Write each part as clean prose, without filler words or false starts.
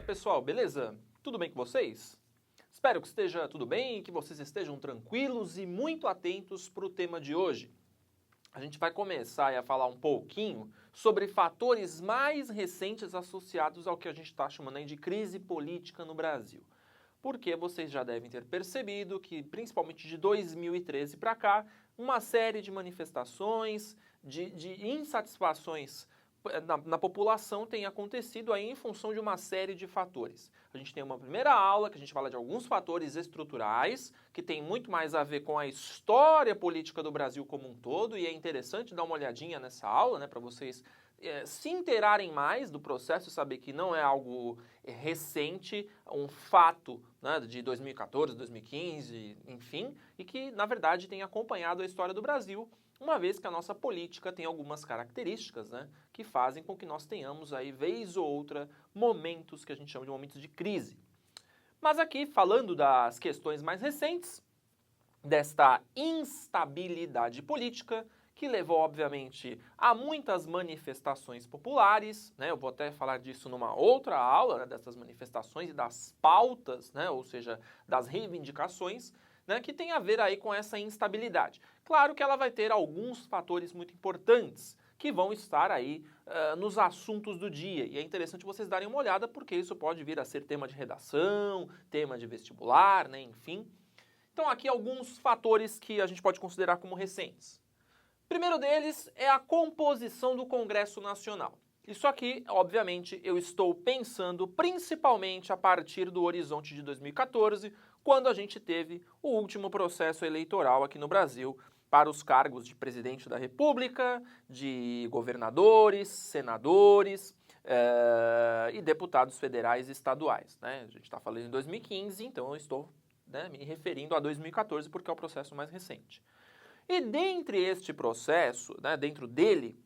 pessoal, beleza? Tudo bem com vocês? Espero que esteja tudo bem e que vocês estejam tranquilos e muito atentos para o tema de hoje. A gente vai começar a falar um pouquinho sobre fatores mais recentes associados ao que a gente está chamando aí de crise política no Brasil. Porque vocês já devem ter percebido que, principalmente de 2013 para cá, uma série de manifestações, de insatisfações na população tem acontecido aí em função de uma série de fatores. A gente tem uma primeira aula que a gente fala de alguns fatores estruturais, que tem muito mais a ver com a história política do Brasil como um todo, e é interessante dar uma olhadinha nessa aula, né, para vocês se inteirarem mais do processo e saber que não é algo recente, um fato, né, de 2014, 2015, enfim, e que, na verdade, tem acompanhado a história do Brasil, uma vez que a nossa política tem algumas características, né, que fazem com que nós tenhamos aí, vez ou outra, momentos que a gente chama de momentos de crise. Mas aqui, falando das questões mais recentes, desta instabilidade política, que levou, obviamente, a muitas manifestações populares, né? Eu vou até falar disso numa outra aula, né, dessas manifestações e das pautas, né, ou seja, das reivindicações, né, que tem a ver aí com essa instabilidade. Claro que ela vai ter alguns fatores muito importantes que vão estar aí nos assuntos do dia. E é interessante vocês darem uma olhada porque isso pode vir a ser tema de redação, tema de vestibular, né, enfim. Então aqui alguns fatores que a gente pode considerar como recentes. O primeiro deles é a composição do Congresso Nacional. Isso aqui, obviamente, eu estou pensando principalmente a partir do horizonte de 2014, quando a gente teve o último processo eleitoral aqui no Brasil para os cargos de presidente da República, de governadores, senadores e deputados federais e estaduais, né? A gente está falando em 2015, então eu estou, né, me referindo a 2014 porque é o processo mais recente. E dentre este processo, né, dentro dele,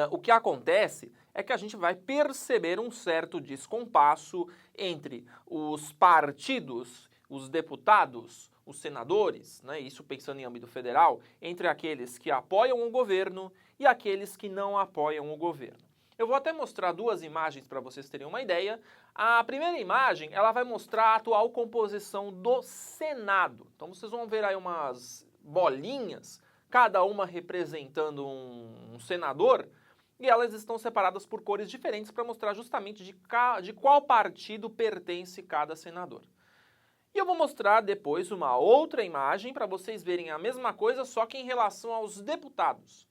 o que acontece é que a gente vai perceber um certo descompasso entre os partidos, os deputados, os senadores, né, isso pensando em âmbito federal, entre aqueles que apoiam o governo e aqueles que não apoiam o governo. Eu vou até mostrar duas imagens para vocês terem uma ideia. A primeira imagem, ela vai mostrar a atual composição do Senado. Então vocês vão ver aí umas bolinhas, cada uma representando um senador, e elas estão separadas por cores diferentes para mostrar justamente de qual partido pertence cada senador. E eu vou mostrar depois uma outra imagem para vocês verem a mesma coisa, só que em relação aos deputados.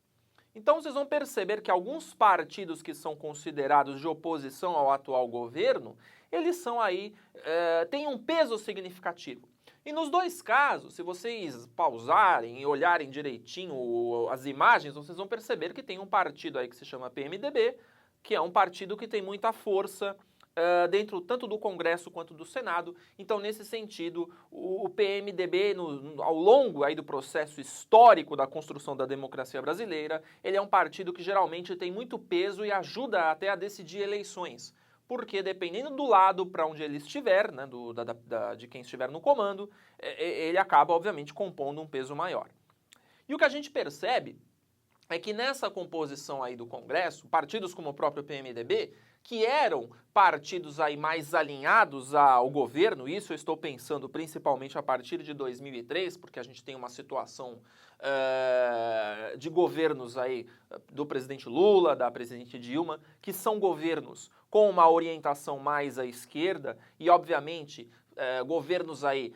Então vocês vão perceber que alguns partidos que são considerados de oposição ao atual governo, eles são aí, têm um peso significativo. E nos dois casos, se vocês pausarem e olharem direitinho as imagens, vocês vão perceber que tem um partido aí que se chama PMDB, que é um partido que tem muita força dentro tanto do Congresso quanto do Senado. Então, nesse sentido, o PMDB, ao longo aí do processo histórico da construção da democracia brasileira, ele é um partido que geralmente tem muito peso e ajuda até a decidir eleições. Porque dependendo do lado para onde ele estiver, né, de quem estiver no comando, ele acaba, obviamente, compondo um peso maior. E o que a gente percebe é que nessa composição aí do Congresso, partidos como o próprio PMDB, que eram partidos aí mais alinhados ao governo, isso eu estou pensando principalmente a partir de 2003, porque a gente tem uma situação de governos aí do presidente Lula, da presidente Dilma, que são governos com uma orientação mais à esquerda e, obviamente, governos aí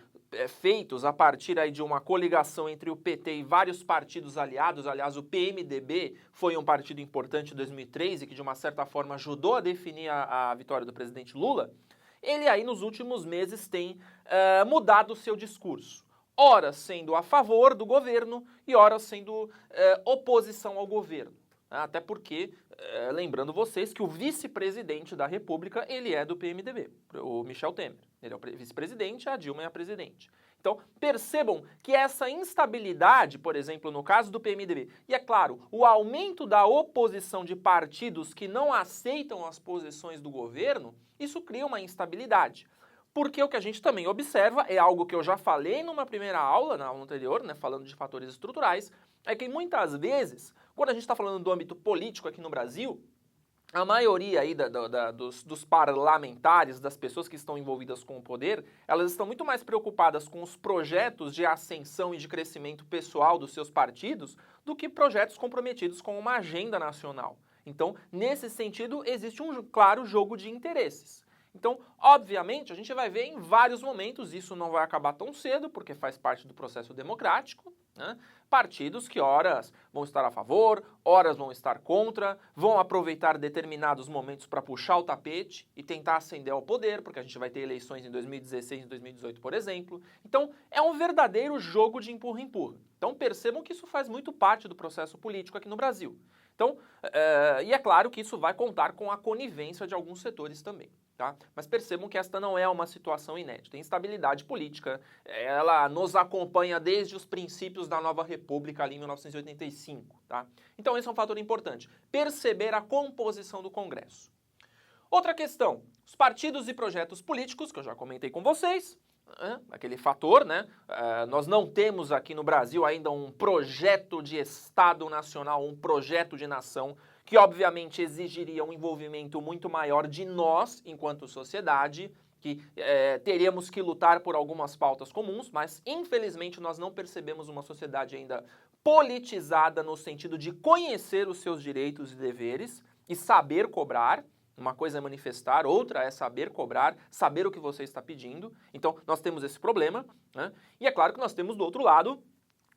feitos a partir aí de uma coligação entre o PT e vários partidos aliados. Aliás, o PMDB foi um partido importante em 2003 e que de uma certa forma ajudou a definir a vitória do presidente Lula. Ele aí nos últimos meses tem mudado o seu discurso. Ora sendo a favor do governo e ora sendo oposição ao governo. Até porque, lembrando vocês que o vice-presidente da República, ele é do PMDB, o Michel Temer. Ele é o vice-presidente, a Dilma é a presidente. Então, percebam que essa instabilidade, por exemplo, no caso do PMDB, e é claro, o aumento da oposição de partidos que não aceitam as posições do governo, isso cria uma instabilidade. Porque o que a gente também observa, é algo que eu já falei numa primeira aula, na aula anterior, né, falando de fatores estruturais, é que muitas vezes, quando a gente está falando do âmbito político aqui no Brasil, a maioria aí dos parlamentares, das pessoas que estão envolvidas com o poder, elas estão muito mais preocupadas com os projetos de ascensão e de crescimento pessoal dos seus partidos do que projetos comprometidos com uma agenda nacional. Então, nesse sentido, existe um claro jogo de interesses. Então, obviamente, a gente vai ver em vários momentos, isso não vai acabar tão cedo, porque faz parte do processo democrático, né? Partidos que horas vão estar a favor, horas vão estar contra, vão aproveitar determinados momentos para puxar o tapete e tentar ascender ao poder, porque a gente vai ter eleições em 2016 e 2018, por exemplo. Então, é um verdadeiro jogo de empurra-empurra. Então, percebam que isso faz muito parte do processo político aqui no Brasil. Então, e é claro que isso vai contar com a conivência de alguns setores também. Tá? Mas percebam que esta não é uma situação inédita. A instabilidade política, ela nos acompanha desde os princípios da nova república ali em 1985. Tá? Então esse é um fator importante. Perceber a composição do Congresso. Outra questão, os partidos e projetos políticos, que eu já comentei com vocês, aquele fator, né? Nós não temos aqui no Brasil ainda um projeto de Estado nacional, um projeto de nação, que obviamente exigiria um envolvimento muito maior de nós, enquanto sociedade, que teríamos que lutar por algumas pautas comuns, mas infelizmente nós não percebemos uma sociedade ainda politizada no sentido de conhecer os seus direitos e deveres e saber cobrar. Uma coisa é manifestar, outra é saber cobrar, saber o que você está pedindo. Então, nós temos esse problema, né? E é claro que nós temos do outro lado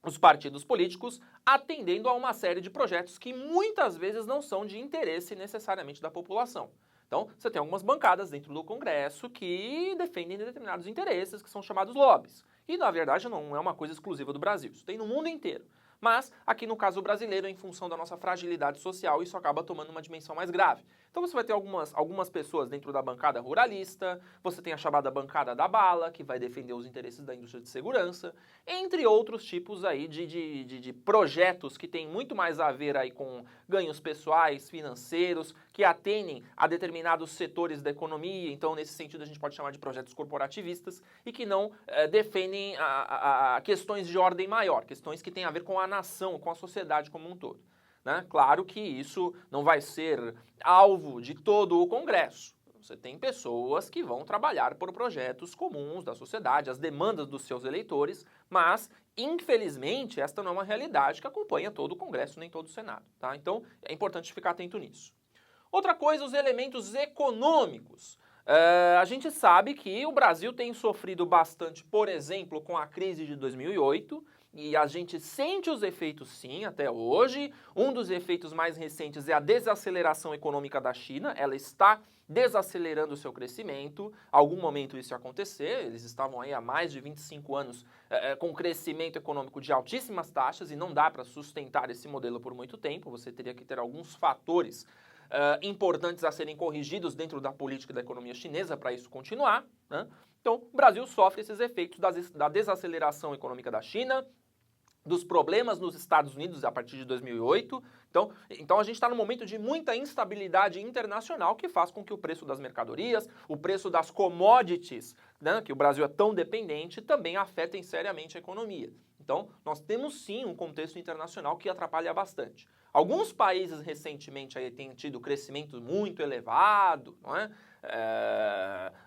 os partidos políticos atendendo a uma série de projetos que muitas vezes não são de interesse necessariamente da população. Então, você tem algumas bancadas dentro do Congresso que defendem determinados interesses que são chamados lobbies. E, na verdade, não é uma coisa exclusiva do Brasil. Isso tem no mundo inteiro. Mas, aqui no caso brasileiro, em função da nossa fragilidade social, isso acaba tomando uma dimensão mais grave. Então você vai ter algumas pessoas dentro da bancada ruralista, você tem a chamada bancada da bala, que vai defender os interesses da indústria de segurança, entre outros tipos aí de projetos que têm muito mais a ver aí com ganhos pessoais, financeiros, que atendem a determinados setores da economia. Então, nesse sentido, a gente pode chamar de projetos corporativistas e que não defendem questões de ordem maior, questões que têm a ver com a nação, com a sociedade como um todo. Né? Claro que isso não vai ser alvo de todo o Congresso. Você tem pessoas que vão trabalhar por projetos comuns da sociedade, as demandas dos seus eleitores, mas, infelizmente, esta não é uma realidade que acompanha todo o Congresso, nem todo o Senado. Tá? Então, é importante ficar atento nisso. Outra coisa, os elementos econômicos. A gente sabe que o Brasil tem sofrido bastante, por exemplo, com a crise de 2008, e a gente sente os efeitos sim, até hoje. Um dos efeitos mais recentes é a desaceleração econômica da China. Ela está desacelerando o seu crescimento. Algum momento isso ia acontecer. Eles estavam aí há mais de 25 anos com crescimento econômico de altíssimas taxas e não dá para sustentar esse modelo por muito tempo. Você teria que ter alguns fatores importantes a serem corrigidos dentro da política da economia chinesa para isso continuar, né? Então, o Brasil sofre esses efeitos da desaceleração econômica da China, dos problemas nos Estados Unidos a partir de 2008. Então a gente está num momento de muita instabilidade internacional que faz com que o preço das mercadorias, o preço das commodities, né, que o Brasil é tão dependente, também afetem seriamente a economia. Então, nós temos sim um contexto internacional que atrapalha bastante. Alguns países recentemente aí têm tido crescimento muito elevado, não é?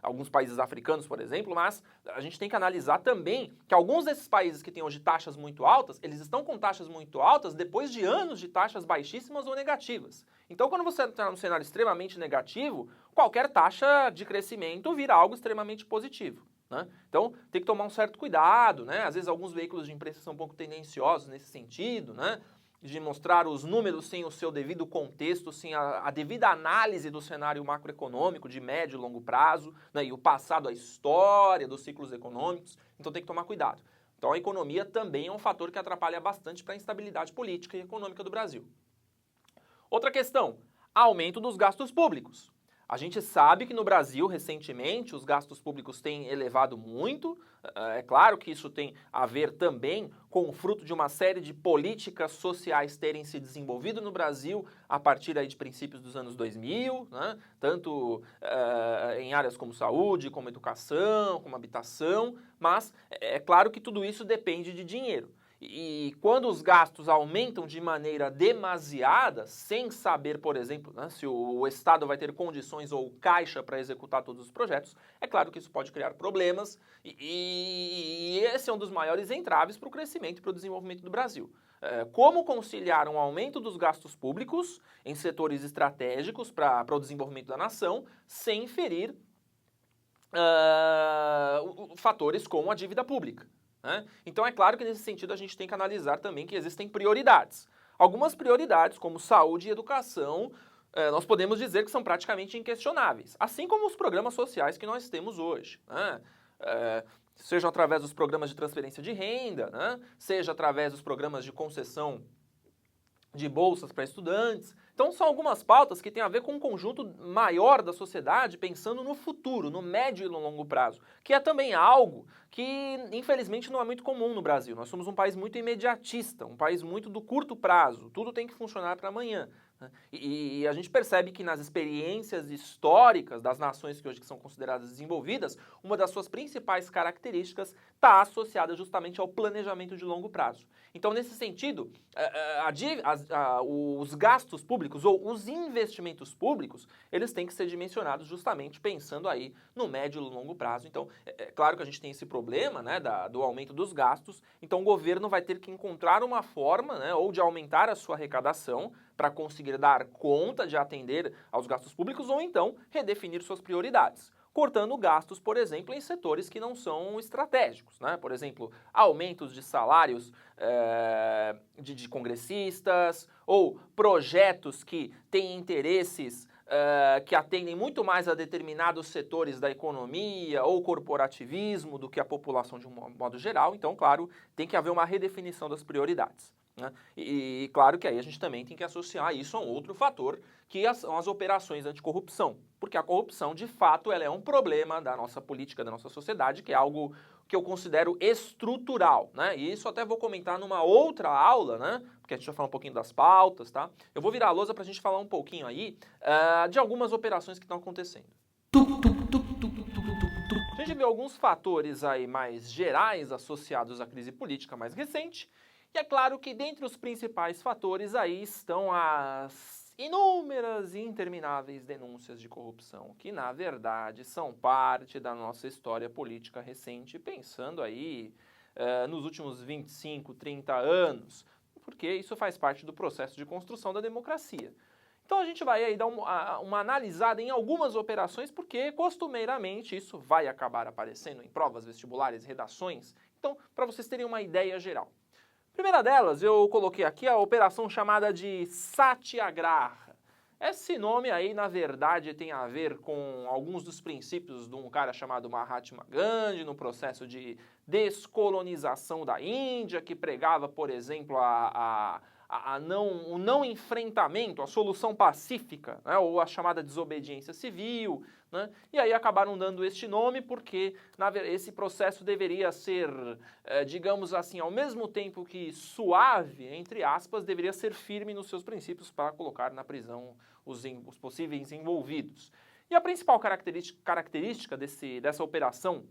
Alguns países africanos, por exemplo, mas a gente tem que analisar também que alguns desses países que têm hoje taxas muito altas, eles estão com taxas muito altas depois de anos de taxas baixíssimas ou negativas. Então, quando você está num cenário extremamente negativo, qualquer taxa de crescimento vira algo extremamente positivo. Né? Então, tem que tomar um certo cuidado, né? Às vezes alguns veículos de imprensa são um pouco tendenciosos nesse sentido, né? De mostrar os números sem o seu devido contexto, sem a devida análise do cenário macroeconômico de médio e longo prazo, né, e o passado, a história dos ciclos econômicos. Então tem que tomar cuidado. Então a economia também é um fator que atrapalha bastante para a instabilidade política e econômica do Brasil. Outra questão, aumento dos gastos públicos. A gente sabe que no Brasil, recentemente, os gastos públicos têm elevado muito. É claro que isso tem a ver também com o fruto de uma série de políticas sociais terem se desenvolvido no Brasil a partir aí de princípios dos anos 2000, né? Tanto em áreas como saúde, como educação, como habitação, mas é claro que tudo isso depende de dinheiro. E quando os gastos aumentam de maneira demasiada, sem saber, por exemplo, né, se o Estado vai ter condições ou caixa para executar todos os projetos, é claro que isso pode criar problemas e esse é um dos maiores entraves para o crescimento e para o desenvolvimento do Brasil. Como conciliar um aumento dos gastos públicos em setores estratégicos para o desenvolvimento da nação, sem ferir fatores como a dívida pública, né? Então é claro que nesse sentido a gente tem que analisar também que existem prioridades. Algumas prioridades, como saúde e educação, nós podemos dizer que são praticamente inquestionáveis, assim como os programas sociais que nós temos hoje, né? Seja através dos programas de transferência de renda, né? Seja através dos programas de concessão de bolsas para estudantes. Então são algumas pautas que têm a ver com um conjunto maior da sociedade pensando no futuro, no médio e no longo prazo, que é também algo que infelizmente não é muito comum no Brasil. Nós somos um país muito imediatista, um país muito do curto prazo, tudo tem que funcionar para amanhã. E a gente percebe que nas experiências históricas das nações que hoje são consideradas desenvolvidas, uma das suas principais características está associada justamente ao planejamento de longo prazo. Então, nesse sentido, os gastos públicos ou os investimentos públicos, eles têm que ser dimensionados justamente pensando aí no médio e longo prazo. Então, é claro que a gente tem esse problema, né, do aumento dos gastos, então o governo vai ter que encontrar uma forma, né, ou de aumentar a sua arrecadação para conseguir dar conta de atender aos gastos públicos ou então redefinir suas prioridades, cortando gastos, por exemplo, em setores que não são estratégicos, né? Por exemplo, aumentos de salários de congressistas ou projetos que têm interesses que atendem muito mais a determinados setores da economia ou corporativismo do que a população de um modo geral. Então, claro, tem que haver uma redefinição das prioridades, né? E claro que aí a gente também tem que associar isso a um outro fator, que são as operações anticorrupção. Porque a corrupção, de fato, ela é um problema da nossa política, da nossa sociedade, que é algo que eu considero estrutural, né? E isso até vou comentar numa outra aula, né? Porque a gente vai falar um pouquinho das pautas, tá? Eu vou virar a lousa para a gente falar um pouquinho aí de algumas operações que estão acontecendo. A gente vê alguns fatores aí mais gerais associados à crise política mais recente, e é claro que dentre os principais fatores aí estão as inúmeras e intermináveis denúncias de corrupção, que na verdade são parte da nossa história política recente, pensando aí nos últimos 25, 30 anos, porque isso faz parte do processo de construção da democracia. Então a gente vai aí dar uma analisada em algumas operações, porque costumeiramente isso vai acabar aparecendo em provas vestibulares, redações. Então, para vocês terem uma ideia geral. Primeira delas, eu coloquei aqui a operação chamada de Satyagraha. Esse nome aí, na verdade, tem a ver com alguns dos princípios de um cara chamado Mahatma Gandhi, no processo de descolonização da Índia, que pregava, por exemplo, o não enfrentamento, a solução pacífica, né, ou a chamada desobediência civil, né, e aí acabaram dando este nome porque esse processo deveria ser, digamos assim, ao mesmo tempo que suave, entre aspas, deveria ser firme nos seus princípios para colocar na prisão os possíveis envolvidos. E a principal característica dessa operação,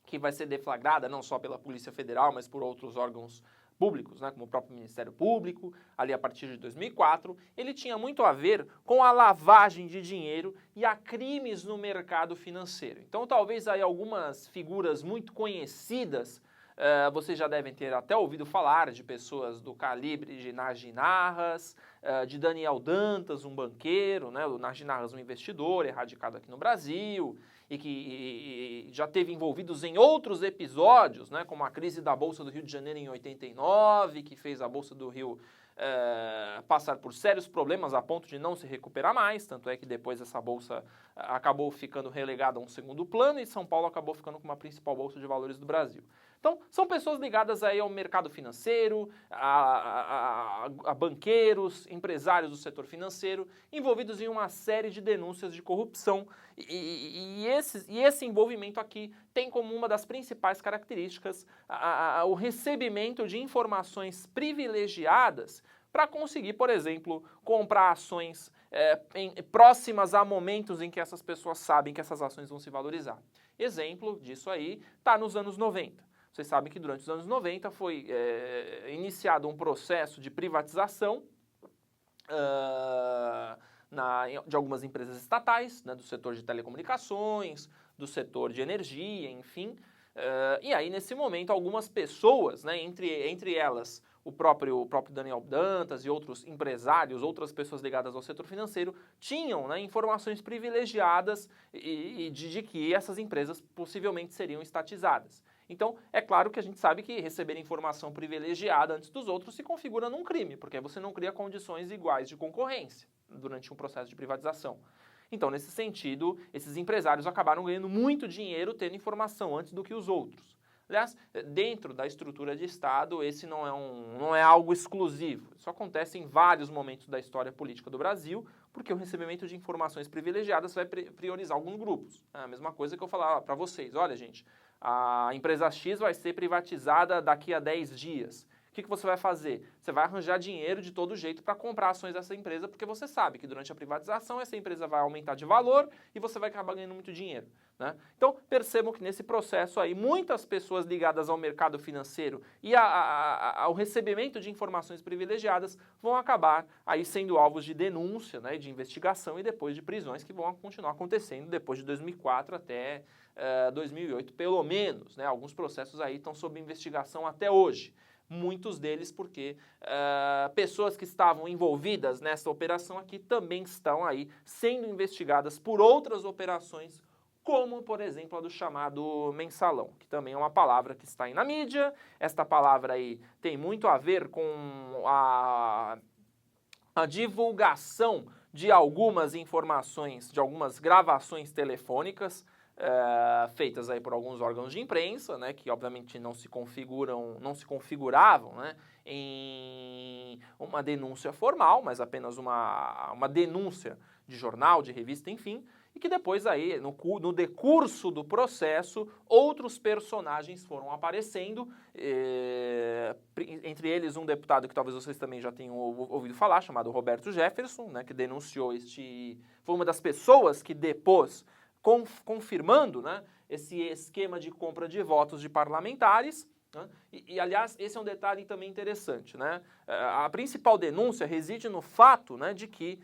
que vai ser deflagrada não só pela Polícia Federal, mas por outros órgãos públicos, né, como o próprio Ministério Público, ali a partir de 2004, ele tinha muito a ver com a lavagem de dinheiro e a crimes no mercado financeiro. Então, talvez aí algumas figuras muito conhecidas, vocês já devem ter até ouvido falar de pessoas do calibre de Narji Narras, de Daniel Dantas, um banqueiro, né, o Narji Narras, um investidor radicado aqui no Brasil, e que já teve envolvidos em outros episódios, né, como a crise da Bolsa do Rio de Janeiro em 89, que fez a Bolsa do Rio passar por sérios problemas a ponto de não se recuperar mais, tanto é que depois essa bolsa acabou ficando relegada a um segundo plano e São Paulo acabou ficando como a principal bolsa de valores do Brasil. Então, são pessoas ligadas aí ao mercado financeiro, a banqueiros, empresários do setor financeiro, envolvidos em uma série de denúncias de corrupção. E esse envolvimento aqui tem como uma das principais características o recebimento de informações privilegiadas para conseguir, por exemplo, comprar ações próximas a momentos em que essas pessoas sabem que essas ações vão se valorizar. Exemplo disso aí está nos anos 90. Vocês sabem que durante os anos 90 foi iniciado um processo de privatização de algumas empresas estatais, né, do setor de telecomunicações, do setor de energia, enfim. E aí, nesse momento, algumas pessoas, né, entre elas o próprio Daniel Dantas e outros empresários, outras pessoas ligadas ao setor financeiro, tinham, né, informações privilegiadas de que essas empresas possivelmente seriam estatizadas. Então, é claro que a gente sabe que receber informação privilegiada antes dos outros se configura num crime, porque você não cria condições iguais de concorrência durante um processo de privatização. Então, nesse sentido, esses empresários acabaram ganhando muito dinheiro tendo informação antes do que os outros. Aliás, dentro da estrutura de Estado, esse não é algo exclusivo. Isso acontece em vários momentos da história política do Brasil, porque o recebimento de informações privilegiadas vai priorizar alguns grupos. É a mesma coisa que eu falava para vocês. Olha, gente, a empresa X vai ser privatizada daqui a 10 dias. O que você vai fazer? Você vai arranjar dinheiro de todo jeito para comprar ações dessa empresa, porque você sabe que durante a privatização essa empresa vai aumentar de valor e você vai acabar ganhando muito dinheiro, né? Então, percebam que nesse processo aí, muitas pessoas ligadas ao mercado financeiro e ao recebimento de informações privilegiadas vão acabar aí sendo alvos de denúncia, né, de investigação e depois de prisões que vão continuar acontecendo depois de 2004 até 2008, pelo menos, né? Alguns processos aí estão sob investigação até hoje. Muitos deles porque pessoas que estavam envolvidas nessa operação aqui também estão aí sendo investigadas por outras operações, como, por exemplo, a do chamado mensalão, que também é uma palavra que está aí na mídia. Esta palavra aí tem muito a ver com a divulgação de algumas informações, de algumas gravações telefônicas, feitas aí por alguns órgãos de imprensa, né, que obviamente não se configuravam, né, em uma denúncia formal, mas apenas uma denúncia de jornal, de revista, enfim, e que depois aí, no decurso do processo, outros personagens foram aparecendo, entre eles um deputado que talvez vocês também já tenham ouvido falar, chamado Roberto Jefferson, né, que denunciou foi uma das pessoas que depôs confirmando, né, esse esquema de compra de votos de parlamentares, né? Aliás, esse é um detalhe também interessante, né? A principal denúncia reside no fato, né, de que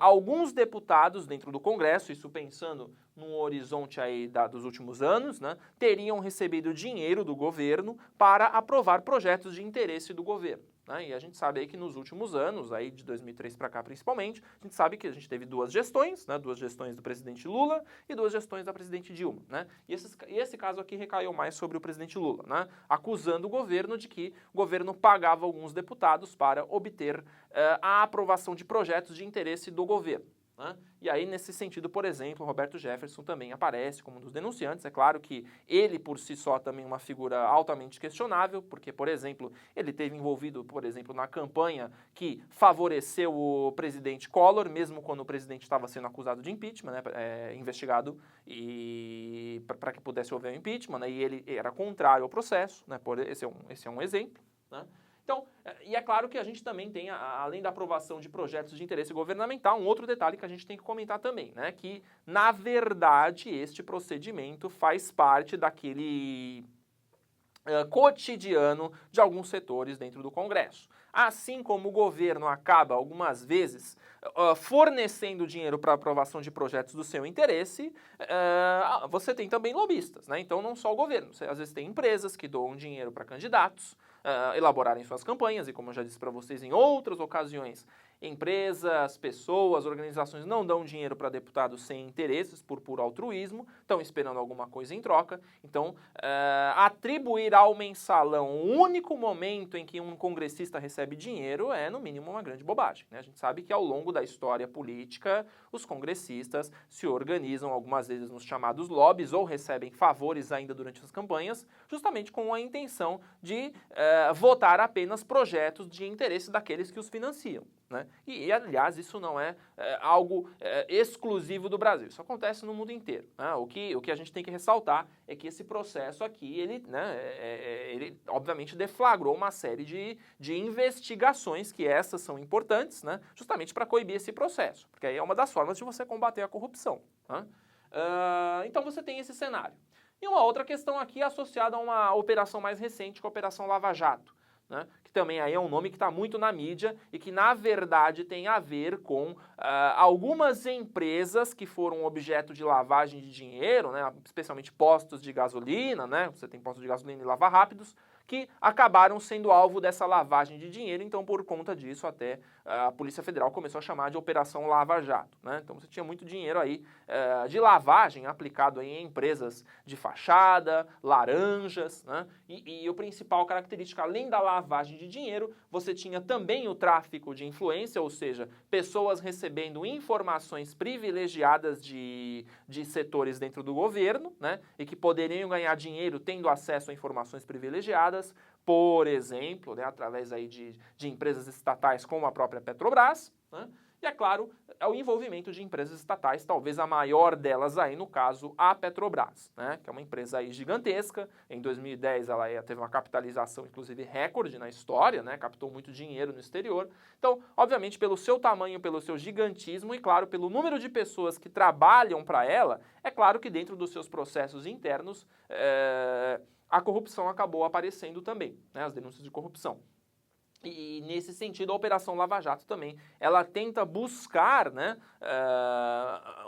alguns deputados dentro do Congresso, isso pensando num horizonte aí dos últimos anos, né, teriam recebido dinheiro do governo para aprovar projetos de interesse do governo. Né? E a gente sabe aí que nos últimos anos, aí de 2003 para cá principalmente, a gente sabe que a gente teve duas gestões, né? Duas gestões do presidente Lula e duas gestões da presidente Dilma. Né? E esse caso aqui recaiu mais sobre o presidente Lula, né? Acusando o governo de que o governo pagava alguns deputados para obter a aprovação de projetos de interesse do governo. Né? E aí, nesse sentido, por exemplo, Roberto Jefferson também aparece como um dos denunciantes. É claro que ele, por si só, também é uma figura altamente questionável, porque, por exemplo, ele esteve envolvido, por exemplo, na campanha que favoreceu o presidente Collor, mesmo quando o presidente estava sendo acusado de impeachment, né, investigado, e para que pudesse haver o impeachment, né, e ele era contrário ao processo, né, esse é um exemplo, né? Então, e é claro que a gente também tem, além da aprovação de projetos de interesse governamental, um outro detalhe que a gente tem que comentar também, né? Que, na verdade, este procedimento faz parte daquele cotidiano de alguns setores dentro do Congresso. Assim como o governo acaba, algumas vezes, fornecendo dinheiro para aprovação de projetos do seu interesse, você tem também lobistas, né? Então, não só o governo. Você, às vezes, tem empresas que doam dinheiro para candidatos elaborarem suas campanhas, e como eu já disse para vocês em outras ocasiões, empresas, pessoas, organizações não dão dinheiro para deputados sem interesses, por puro altruísmo, estão esperando alguma coisa em troca. Então, atribuir ao mensalão o único momento em que um congressista recebe dinheiro é, no mínimo, uma grande bobagem, né? A gente sabe que ao longo da história política, os congressistas se organizam algumas vezes nos chamados lobbies ou recebem favores ainda durante as campanhas, justamente com a intenção de votar apenas projetos de interesse daqueles que os financiam. Né? E, aliás, isso não é algo exclusivo do Brasil, isso acontece no mundo inteiro. Né? O que a gente tem que ressaltar é que esse processo aqui, ele obviamente deflagrou uma série de investigações, que essas são importantes, né? Justamente para coibir esse processo, porque aí é uma das formas de você combater a corrupção. Né? Então você tem esse cenário. E uma outra questão aqui associada a uma operação mais recente, que é a Operação Lava Jato, né? Que também aí é um nome que está muito na mídia e que, na verdade, tem a ver com algumas empresas que foram objeto de lavagem de dinheiro, né? Especialmente postos de gasolina, né? Você tem postos de gasolina e lava-rápidos, que acabaram sendo alvo dessa lavagem de dinheiro, então por conta disso até a Polícia Federal começou a chamar de Operação Lava Jato, né? Então você tinha muito dinheiro aí de lavagem aplicado aí em empresas de fachada, laranjas, né? E a principal característica, além da lavagem de dinheiro, você tinha também o tráfico de influência, ou seja, pessoas recebendo informações privilegiadas de setores dentro do governo, né? E que poderiam ganhar dinheiro tendo acesso a informações privilegiadas, por exemplo, né, através aí de empresas estatais como a própria Petrobras, né? E, é claro, é o envolvimento de empresas estatais, talvez a maior delas aí, no caso, a Petrobras, né? Que é uma empresa aí gigantesca. Em 2010 ela teve uma capitalização, inclusive, recorde na história, né? Captou muito dinheiro no exterior. Então, obviamente, pelo seu tamanho, pelo seu gigantismo e, claro, pelo número de pessoas que trabalham para ela, é claro que dentro dos seus processos internos, a corrupção acabou aparecendo também, né? As denúncias de corrupção. E nesse sentido, a Operação Lava Jato também, ela tenta buscar, né,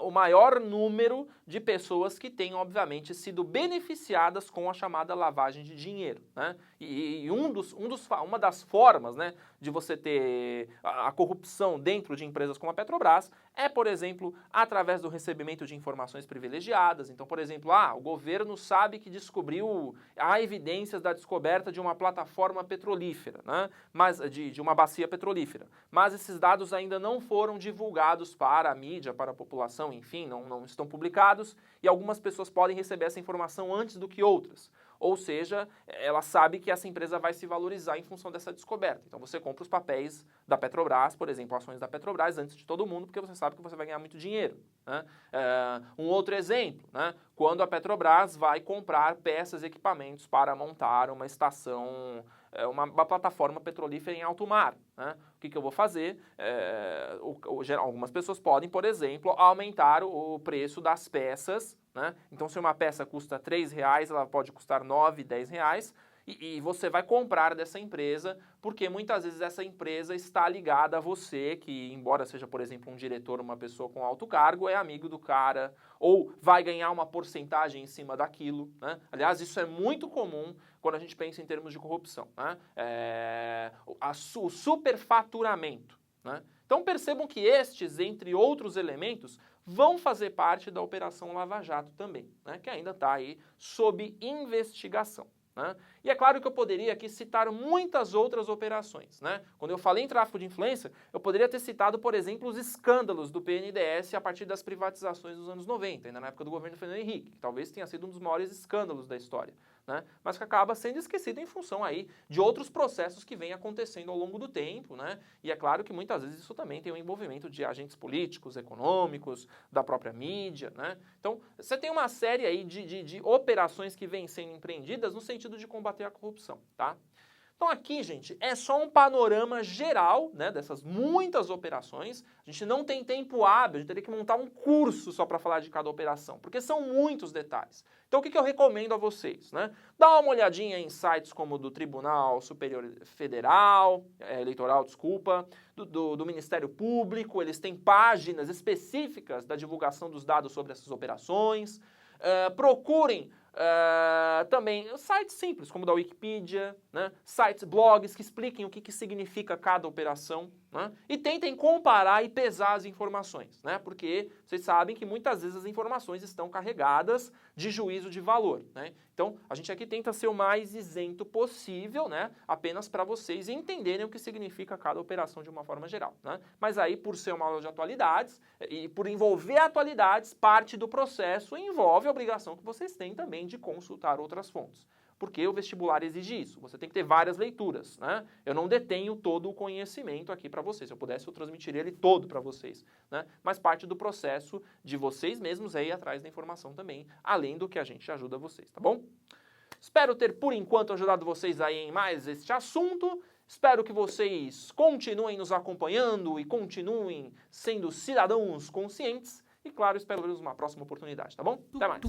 o maior número de pessoas que tenham, obviamente, sido beneficiadas com a chamada lavagem de dinheiro, né? E uma das formas, né, de você ter a corrupção dentro de empresas como a Petrobras é, por exemplo, através do recebimento de informações privilegiadas. Então, por exemplo, o governo sabe que há evidências da descoberta de uma plataforma petrolífera, né? Mas de uma bacia petrolífera. Mas esses dados ainda não foram divulgados para a mídia, para a população, enfim, não estão publicados, e algumas pessoas podem receber essa informação antes do que outras. Ou seja, ela sabe que essa empresa vai se valorizar em função dessa descoberta. Então você compra os papéis da Petrobras, por exemplo, ações da Petrobras antes de todo mundo, porque você sabe que você vai ganhar muito dinheiro, né? Um outro exemplo, né? Quando a Petrobras vai comprar peças e equipamentos para montar uma estação, uma plataforma petrolífera em alto mar, né? O que eu vou fazer? Algumas pessoas podem, por exemplo, aumentar o preço das peças, né? Então, se uma peça custa R$3, ela pode custar R$9, R$10, e você vai comprar dessa empresa, porque muitas vezes essa empresa está ligada a você, que embora seja, por exemplo, um diretor, uma pessoa com alto cargo, é amigo do cara, ou vai ganhar uma porcentagem em cima daquilo, né? Aliás, isso é muito comum quando a gente pensa em termos de corrupção, né? O superfaturamento, né? Então percebam que estes, entre outros elementos, vão fazer parte da Operação Lava Jato também, né? Que ainda está aí sob investigação, né? E é claro que eu poderia aqui citar muitas outras operações, né? Quando eu falei em tráfico de influência, eu poderia ter citado, por exemplo, os escândalos do BNDES a partir das privatizações dos anos 90, ainda na época do governo Fernando Henrique, que talvez tenha sido um dos maiores escândalos da história, né? Mas que acaba sendo esquecido em função aí de outros processos que vêm acontecendo ao longo do tempo, né? E é claro que muitas vezes isso também tem um envolvimento de agentes políticos, econômicos, da própria mídia, né? Então, você tem uma série aí de operações que vêm sendo empreendidas no sentido de combater a corrupção, tá? Então aqui, gente, é só um panorama geral, né, dessas muitas operações. A gente não tem tempo hábil, a gente teria que montar um curso só para falar de cada operação, porque são muitos detalhes. Então o que eu recomendo a vocês, né? Dá uma olhadinha em sites como o do Tribunal Superior Federal, Eleitoral, desculpa, do Ministério Público, eles têm páginas específicas da divulgação dos dados sobre essas operações. Procurem também sites simples, como o da Wikipedia, né? Sites, blogs que expliquem o que significa cada operação, né? E tentem comparar e pesar as informações, né? Porque vocês sabem que muitas vezes as informações estão carregadas de juízo de valor, né? Então, a gente aqui tenta ser o mais isento possível, né? Apenas para vocês entenderem o que significa cada operação de uma forma geral, né? Mas aí, por ser uma aula de atualidades e por envolver atualidades, parte do processo envolve a obrigação que vocês têm também de consultar outras fontes. Porque o vestibular exige isso, você tem que ter várias leituras, né? Eu não detenho todo o conhecimento aqui para vocês, se eu pudesse eu transmitiria ele todo para vocês, né? Mas parte do processo de vocês mesmos é ir atrás da informação também, além do que a gente ajuda vocês, tá bom? Espero ter, por enquanto, ajudado vocês aí em mais este assunto. Espero que vocês continuem nos acompanhando e continuem sendo cidadãos conscientes. E claro, espero vê-los numa próxima oportunidade, tá bom? Até mais!